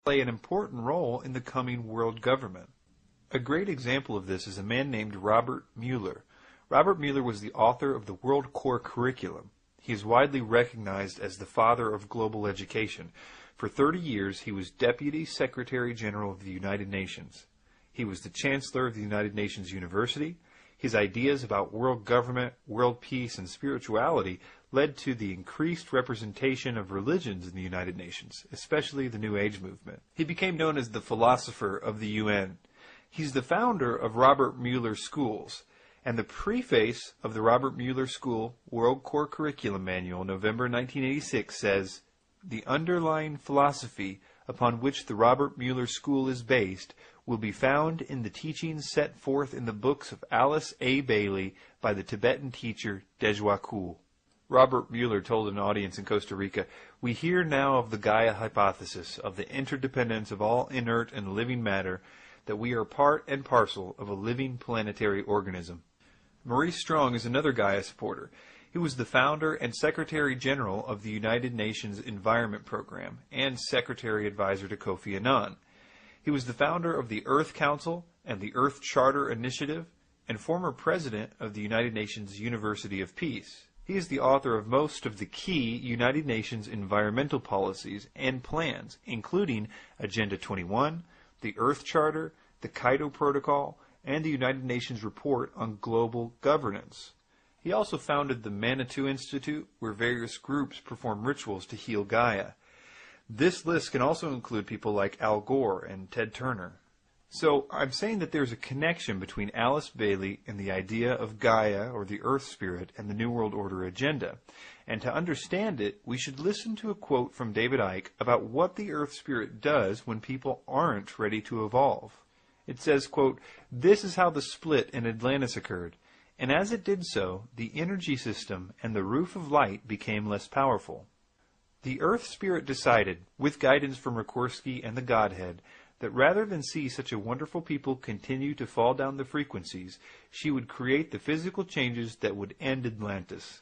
play an important role in the coming world government. A great example of this is a man named Robert Mueller. Robert Mueller was the author of the World Core Curriculum. He is widely recognized as the father of global education. For 30 years, he was Deputy Secretary General of the United Nations. He was the Chancellor of the United Nations University. His ideas about world government, world peace, and spirituality led to the increased representation of religions in the United Nations, especially the New Age movement. He became known as the philosopher of the UN. He's the founder of Robert Mueller Schools, and the preface of the Robert Mueller School World Core Curriculum Manual, November 1986, says, "The underlying philosophy upon which the Robert Mueller School is based will be found in the teachings set forth in the books of Alice A. Bailey by the Tibetan teacher Dejwa Kul." Robert Mueller told an audience in Costa Rica, "We hear now of the Gaia hypothesis, of the interdependence of all inert and living matter, that we are part and parcel of a living planetary organism." Maurice Strong is another Gaia supporter. He was the founder and Secretary General of the United Nations Environment Program and Secretary Advisor to Kofi Annan. He was the founder of the Earth Council and the Earth Charter Initiative and former president of the United Nations University of Peace. He is the author of most of the key United Nations environmental policies and plans, including Agenda 21, the Earth Charter, the Kyoto Protocol, and the United Nations Report on Global Governance. He also founded the Manitou Institute, where various groups perform rituals to heal Gaia. This list can also include people like Al Gore and Ted Turner. So I'm saying that there's a connection between Alice Bailey and the idea of Gaia, or the Earth Spirit, and the New World Order agenda. And to understand it, we should listen to a quote from David Icke about what the Earth Spirit does when people aren't ready to evolve. It says, quote, "This is how the split in Atlantis occurred, and as it did so, the energy system and the roof of light became less powerful. The Earth Spirit decided, with guidance from Rikorsky and the Godhead, that rather than see such a wonderful people continue to fall down the frequencies, she would create the physical changes that would end Atlantis.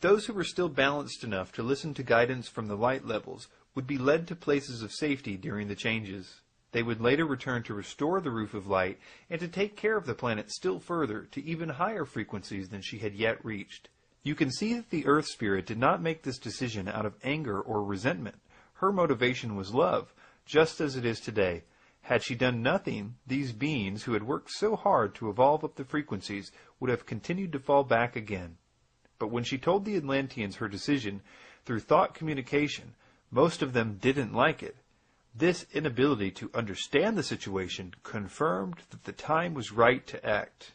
Those who were still balanced enough to listen to guidance from the light levels would be led to places of safety during the changes. They would later return to restore the roof of light and to take care of the planet still further to even higher frequencies than she had yet reached. You can see that the Earth Spirit did not make this decision out of anger or resentment. Her motivation was love, just as it is today. Had she done nothing, these beings who had worked so hard to evolve up the frequencies would have continued to fall back again. But when she told the Atlanteans her decision through thought communication, most of them didn't like it. This inability to understand the situation confirmed that the time was right to act.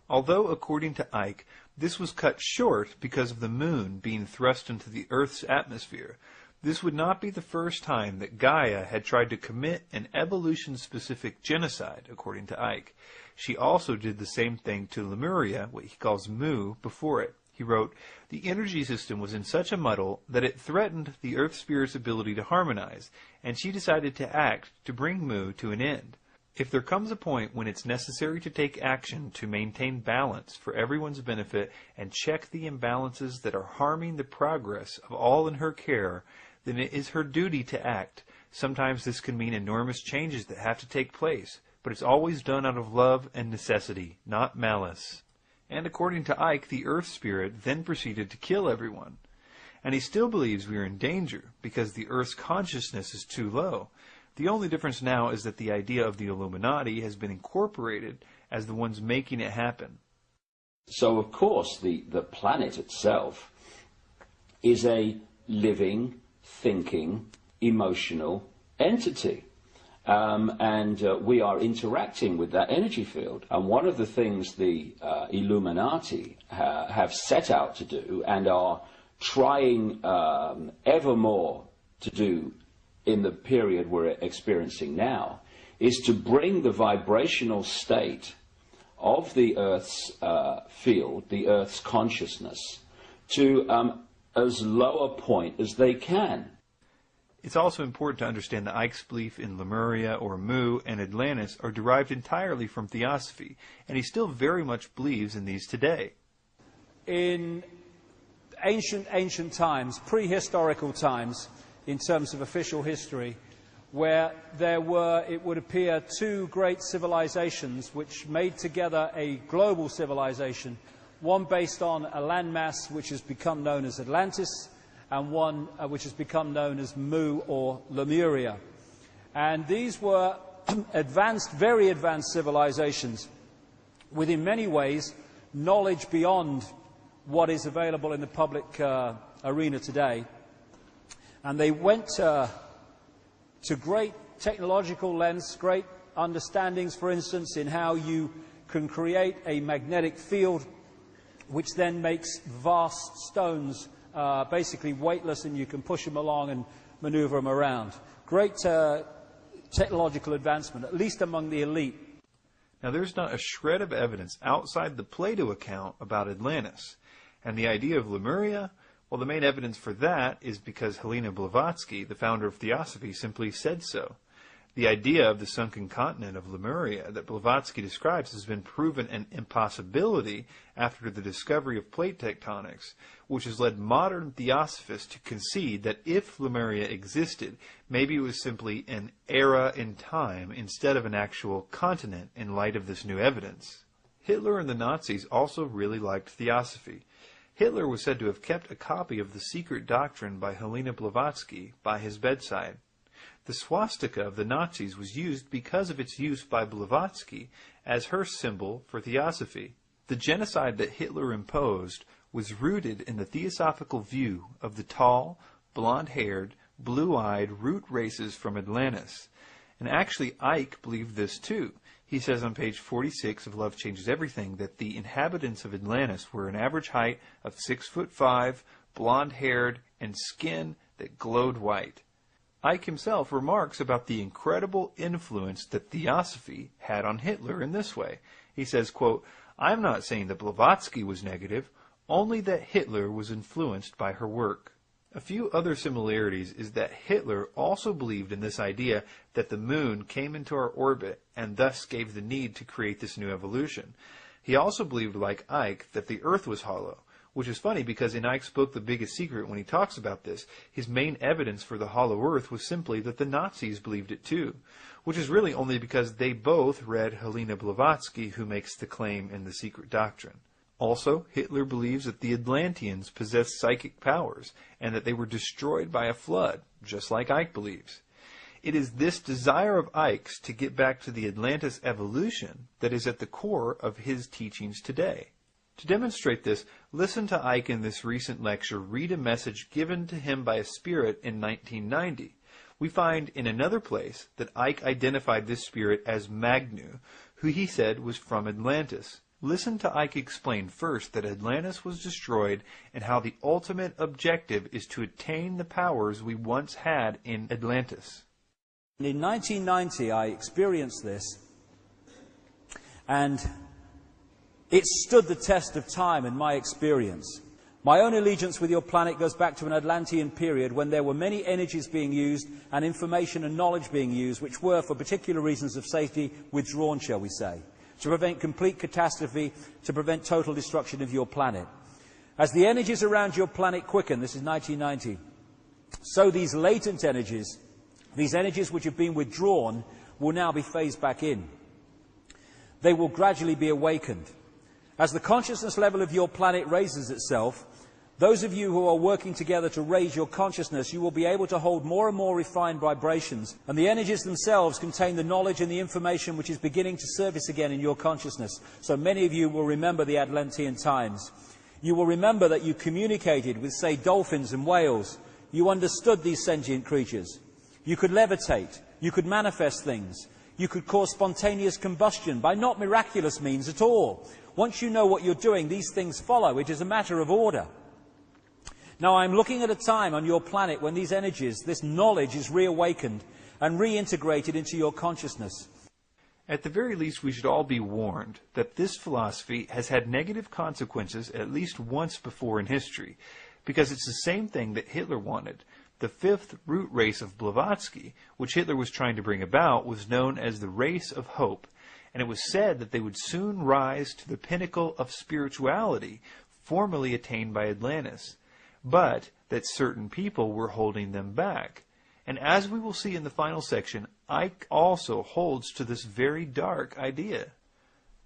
Although, according to Icke, this was cut short because of the moon being thrust into the Earth's atmosphere, this would not be the first time that Gaia had tried to commit an evolution-specific genocide, according to Icke. She also did the same thing to Lemuria, what he calls Mu, before it. He wrote, "The energy system was in such a muddle that it threatened the Earth Spirit's ability to harmonize, and she decided to act to bring Mu to an end. If there comes a point when it's necessary to take action to maintain balance for everyone's benefit and check the imbalances that are harming the progress of all in her care, then it is her duty to act. Sometimes this can mean enormous changes that have to take place, but it's always done out of love and necessity, not malice." And according to Icke, the Earth Spirit then proceeded to kill everyone. And he still believes we are in danger because the Earth's consciousness is too low. The only difference now is that the idea of the Illuminati has been incorporated as the ones making it happen. So, of course, the planet itself is a living, thinking, emotional entity. And we are interacting with that energy field. And one of the things the Illuminati have set out to do and are trying ever more to do in the period we're experiencing now is to bring the vibrational state of the Earth's field, the Earth's consciousness, to as low a point as they can. It's also important to understand that Icke's belief in Lemuria or Mu and Atlantis are derived entirely from theosophy, and he still very much believes in these today. In ancient times, prehistorical times, in terms of official history, where there were, it would appear, two great civilizations which made together a global civilization, one based on a landmass which has become known as Atlantis, and one which has become known as Mu or Lemuria. And these were advanced, very advanced civilizations with, in many ways, knowledge beyond what is available in the public arena today. And they went to great technological lengths, great understandings, for instance, in how you can create a magnetic field which then makes vast stones basically weightless, and you can push them along and maneuver them around. Great technological advancement, at least among the elite. Now, there's not a shred of evidence outside the Plato account about Atlantis. And the idea of Lemuria, well, the main evidence for that is because Helena Blavatsky, the founder of Theosophy, simply said so. The idea of the sunken continent of Lemuria that Blavatsky describes has been proven an impossibility after the discovery of plate tectonics, which has led modern theosophists to concede that if Lemuria existed, maybe it was simply an era in time instead of an actual continent in light of this new evidence. Hitler and the Nazis also really liked theosophy. Hitler was said to have kept a copy of the secret doctrine by Helena Blavatsky by his bedside. The swastika of the Nazis was used because of its use by Blavatsky as her symbol for theosophy. The genocide that Hitler imposed was rooted in the theosophical view of the tall, blonde-haired, blue-eyed root races from Atlantis. And actually, Icke believed this too. He says on page 46 of Love Changes Everything that the inhabitants of Atlantis were an average height of 6'5", blonde-haired, and skin that glowed white. Icke himself remarks about the incredible influence that theosophy had on Hitler in this way. He says, quote, "I'm not saying that Blavatsky was negative, only that Hitler was influenced by her work." A few other similarities is that Hitler also believed in this idea that the moon came into our orbit and thus gave the need to create this new evolution. He also believed, like Icke, that the earth was hollow, which is funny because in Icke's book The Biggest Secret, when he talks about this, his main evidence for the hollow earth was simply that the Nazis believed it too, which is really only because they both read Helena Blavatsky, who makes the claim in The Secret Doctrine. Also, Hitler believes that the Atlanteans possessed psychic powers and that they were destroyed by a flood, just like Icke believes. It is this desire of Icke's to get back to the Atlantis evolution that is at the core of his teachings today. To demonstrate this, listen to Icke in this recent lecture read a message given to him by a spirit in 1990. We find in another place that Icke identified this spirit as Magnu, who he said was from Atlantis. Listen to Icke explain first that Atlantis was destroyed and how the ultimate objective is to attain the powers we once had in Atlantis. In 1990, I experienced this, and it stood the test of time in my experience. My own allegiance with your planet goes back to an Atlantean period when there were many energies being used and information and knowledge being used which were, for particular reasons of safety, withdrawn, shall we say, to prevent complete catastrophe, to prevent total destruction of your planet. As the energies around your planet quicken, this is 1990, so these latent energies, these energies which have been withdrawn, will now be phased back in. They will gradually be awakened. As the consciousness level of your planet raises itself, those of you who are working together to raise your consciousness, you will be able to hold more and more refined vibrations, and the energies themselves contain the knowledge and the information which is beginning to surface again in your consciousness. So many of you will remember the Atlantean times. You will remember that you communicated with, say, dolphins and whales. You understood these sentient creatures. You could levitate. You could manifest things. You could cause spontaneous combustion by not miraculous means at all. Once you know what you're doing, these things follow. It is a matter of order. Now, I'm looking at a time on your planet when these energies, this knowledge is reawakened and reintegrated into your consciousness. At the very least, we should all be warned that this philosophy has had negative consequences at least once before in history, because it's the same thing that Hitler wanted. The fifth root race of Blavatsky, which Hitler was trying to bring about, was known as the race of hope, and it was said that they would soon rise to the pinnacle of spirituality formerly attained by Atlantis, but that certain people were holding them back. And as we will see in the final section, Icke also holds to this very dark idea.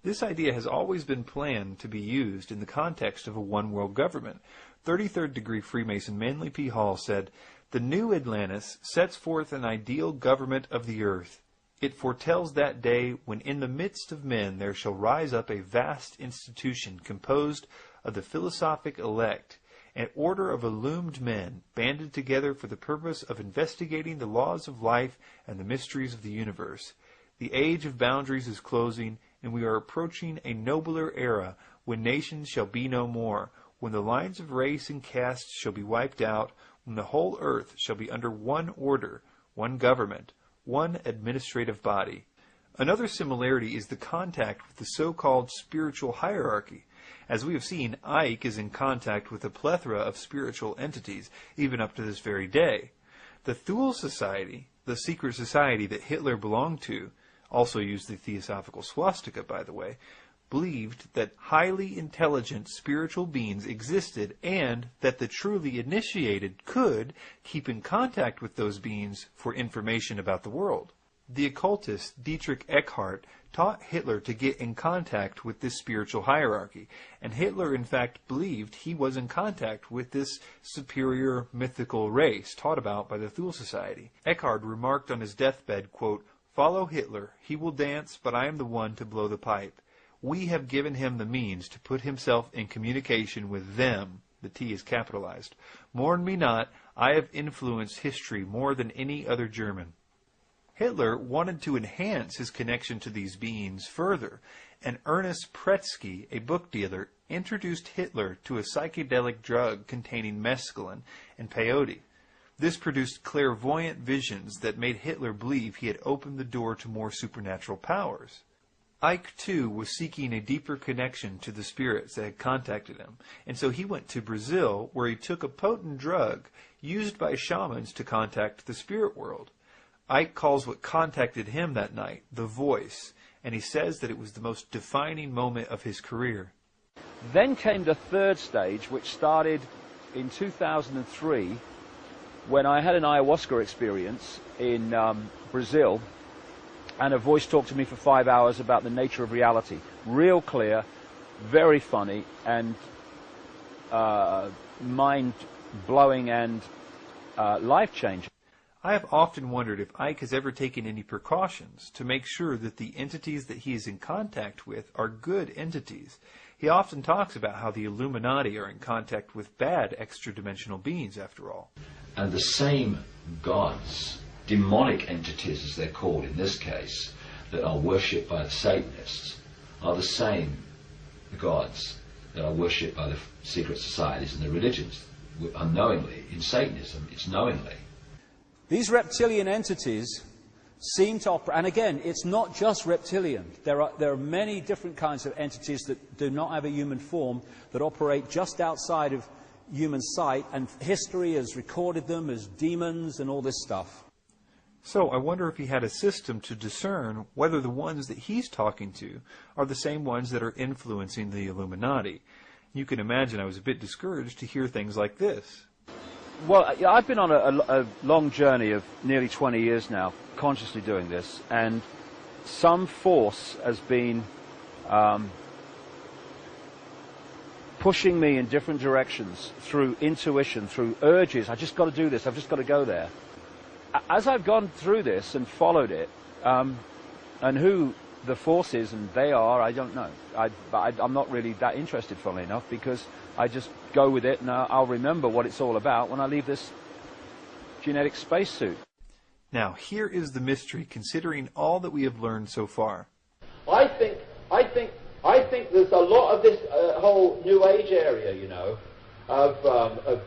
This idea has always been planned to be used in the context of a one-world government. 33rd degree Freemason Manly P. Hall said, "The new Atlantis sets forth an ideal government of the earth. It foretells that day when in the midst of men there shall rise up a vast institution composed of the philosophic elect, an order of illumined men, banded together for the purpose of investigating the laws of life and the mysteries of the universe. The age of boundaries is closing, and we are approaching a nobler era when nations shall be no more, when the lines of race and caste shall be wiped out, when the whole earth shall be under one order, one government, one administrative body." Another similarity is the contact with the so-called spiritual hierarchy. As we have seen, Icke is in contact with a plethora of spiritual entities, even up to this very day. The Thule Society, the secret society that Hitler belonged to, also used the theosophical swastika, by the way, believed that highly intelligent spiritual beings existed and that the truly initiated could keep in contact with those beings for information about the world. The occultist Dietrich Eckhart taught Hitler to get in contact with this spiritual hierarchy, and Hitler in fact believed he was in contact with this superior mythical race taught about by the Thule Society. Eckhart remarked on his deathbed, quote, "Follow Hitler, he will dance, but I am the one to blow the pipe. We have given him the means to put himself in communication with them." The T is capitalized. "Mourn me not, I have influenced history more than any other German." Hitler wanted to enhance his connection to these beings further, and Ernest Pretsky, a book dealer, introduced Hitler to a psychedelic drug containing mescaline and peyote. This produced clairvoyant visions that made Hitler believe he had opened the door to more supernatural powers. Icke, too, was seeking a deeper connection to the spirits that had contacted him, and so he went to Brazil, where he took a potent drug used by shamans to contact the spirit world. Icke calls what contacted him that night the voice, and he says that it was the most defining moment of his career. Then came the third stage, which started in 2003, when I had an ayahuasca experience in Brazil, and a voice talked to me for 5 hours about the nature of reality. Real clear, very funny, and mind-blowing and life-changing. I have often wondered if Icke has ever taken any precautions to make sure that the entities that he is in contact with are good entities. He often talks about how the Illuminati are in contact with bad extra-dimensional beings, after all. And the same gods, demonic entities as they're called in this case, that are worshipped by the Satanists, are the same gods that are worshipped by the secret societies and the religions. Unknowingly, in Satanism, it's knowingly. These reptilian entities seem to operate, and again, it's not just reptilian. There are many different kinds of entities that do not have a human form, that operate just outside of human sight, and history has recorded them as demons and all this stuff. So I wonder if he had a system to discern whether the ones that he's talking to are the same ones that are influencing the Illuminati. You can imagine I was a bit discouraged to hear things like this. Well, I've been on a long journey of nearly 20 years now, consciously doing this, and some force has been pushing me in different directions through intuition, through urges. I just got to do this, I've just got to go there. As I've gone through this and followed it, and who the force is and they are, I don't know. I'm not really that interested, funnily enough, because I just go with it, and I'll remember what it's all about when I leave this genetic spacesuit. Now, here is the mystery, considering all that we have learned so far. I think there's a lot of this whole New Age area, you know, of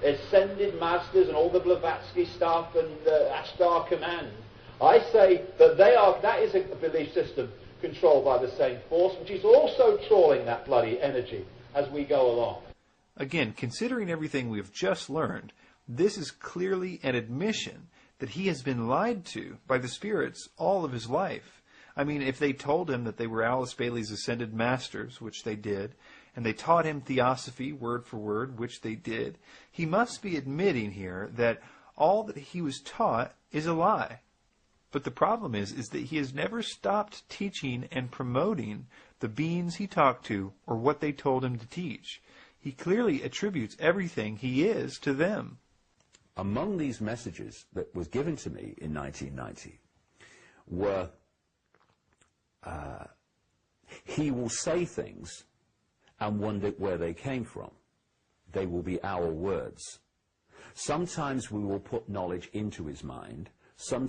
ascended masters and all the Blavatsky stuff and Ashtar Command. I say that that is a belief system controlled by the same force, which is also trawling that bloody energy as we go along. Again, considering everything we have just learned, this is clearly an admission that he has been lied to by the spirits all of his life. I mean, if they told him that they were Alice Bailey's ascended masters, which they did, and they taught him theosophy word for word, which they did, he must be admitting here that all that he was taught is a lie. But the problem is that he has never stopped teaching and promoting the beings he talked to or what they told him to teach. He clearly attributes everything he is to them. Among these messages that was given to me in 1990 were, he will say things and wonder where they came from. They will be our words. Sometimes we will put knowledge into his mind. Sometimes